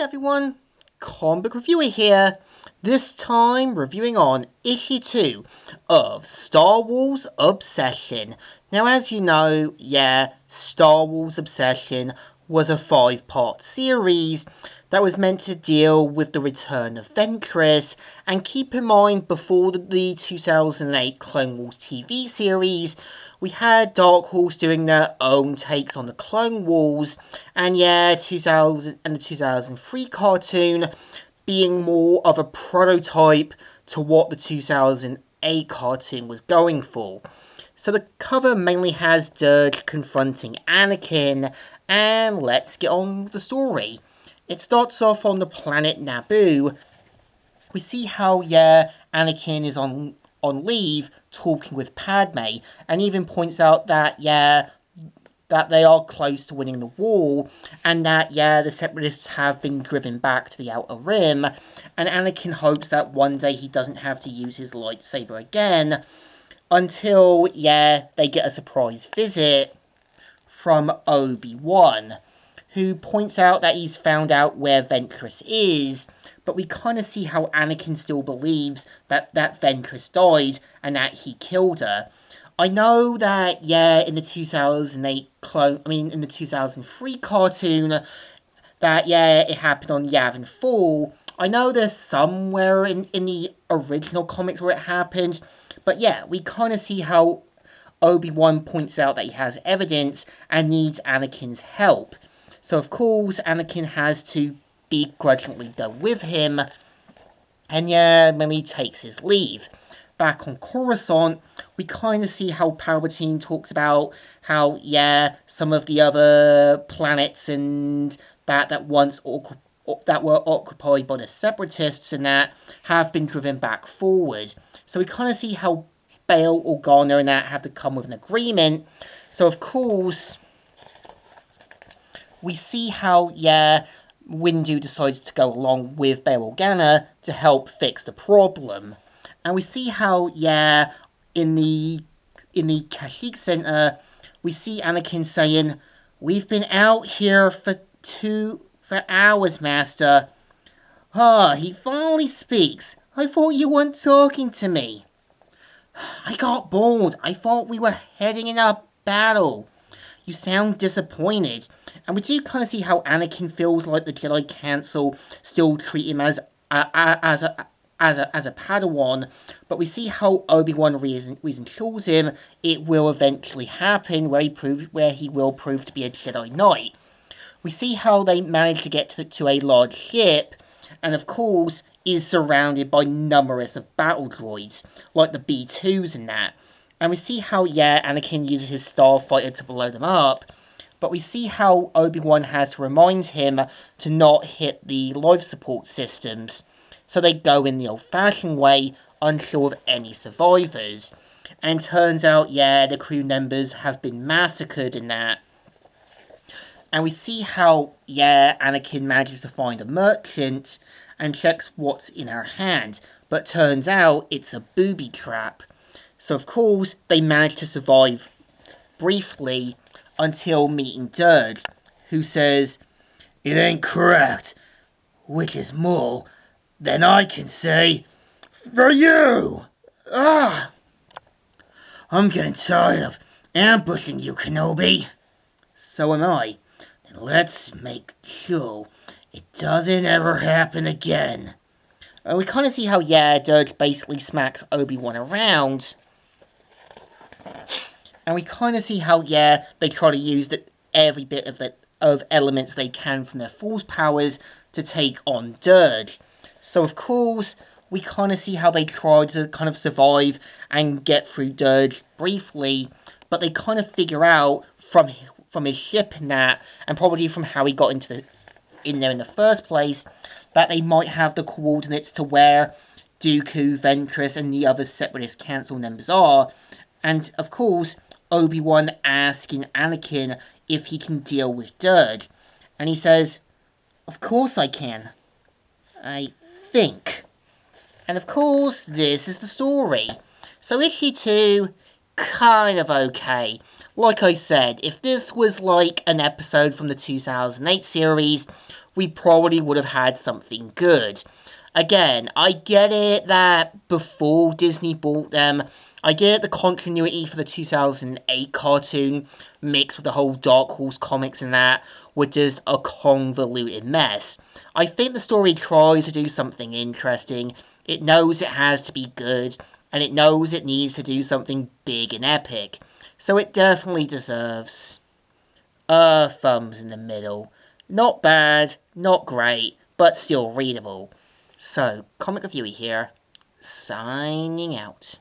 Hi everyone, Comic Book Reviewer here, this time reviewing on issue 2 of Star Wars Obsession. Now as you know, Star Wars Obsession was a 5-part series that was meant to deal with the return of Ventress, and keep in mind before the 2008 Clone Wars TV series, we had Dark Horse doing their own takes on the Clone Wars, and the 2003 cartoon being more of a prototype to what the 2008 cartoon was going for. So the cover mainly has Dirge confronting Anakin, and let's get on with the story. It starts off on the planet Naboo. We see how, Anakin is on leave talking with Padme, and even points out that, that they are close to winning the war, and that, the Separatists have been driven back to the Outer Rim, and Anakin hopes that one day he doesn't have to use his lightsaber again, until, they get a surprise visit from Obi-Wan, who points out that he's found out where Ventress is, but we kind of see how Anakin still believes that Ventress died and that he killed her. I know that, in the 2003 cartoon, that, it happened on Yavin 4. I know there's somewhere in the original comics where it happened, but we kind of see how Obi-Wan points out that he has evidence and needs Anakin's help. So of course, Anakin has to begrudgingly go with him, and when he takes his leave. Back on Coruscant, we kind of see how Palpatine talks about how, some of the other planets and that once that were occupied by the Separatists and that have been driven back forward. So we kind of see how Bail Organa and that have to come with an agreement. So of course, we see how, Windu decides to go along with Bail Organa to help fix the problem. And we see how, in the Kashyyyk Center, we see Anakin saying, "We've been out here for hours, Master." He finally speaks. "I thought you weren't talking to me." "I got bored. I thought we were heading in a battle." "You sound disappointed." And we do kind of see how Anakin feels like the Jedi Council still treat him as a Padawan, but we see how Obi-Wan reassures him it will eventually happen, where he will prove to be a Jedi Knight. We see how they manage to get to a large ship, and of course is surrounded by numerous of battle droids, like the B-2s and that. And we see how, Anakin uses his starfighter to blow them up, but we see how Obi-Wan has to remind him to not hit the life support systems. So they go in the old-fashioned way, unsure of any survivors. And turns out, the crew members have been massacred in that. And we see how, Anakin manages to find a merchant and checks what's in her hand, but turns out it's a booby trap. So of course, they manage to survive briefly until meeting Dirge, who says, "It ain't correct," which is more than I can say for you. I'm getting tired of ambushing you, Kenobi. So am I. And let's make sure it doesn't ever happen again. And we kind of see how, Dirge basically smacks Obi-Wan around. And we kind of see how, they try to use every bit of elements they can from their Force powers to take on Dirge. So of course, we kind of see how they try to kind of survive and get through Dirge briefly, but they kind of figure out from his ship and that, and probably from how he got in there in the first place, that they might have the coordinates to where Dooku, Ventress, and the other Separatist Council members are. And of course, Obi-Wan asking Anakin if he can deal with Dirge. And he says, "Of course I can. I think." And of course, this is the story. So issue 2, kind of okay. Like I said, if this was like an episode from the 2008 series, we probably would have had something good. Again, I get it that before Disney bought them, I get the continuity for the 2008 cartoon mixed with the whole Dark Horse comics and that were just a convoluted mess. I think the story tries to do something interesting. It knows it has to be good, and it knows it needs to do something big and epic. So it definitely deserves thumbs in the middle. Not bad, not great, but still readable. So, Comic Reviewer here, signing out.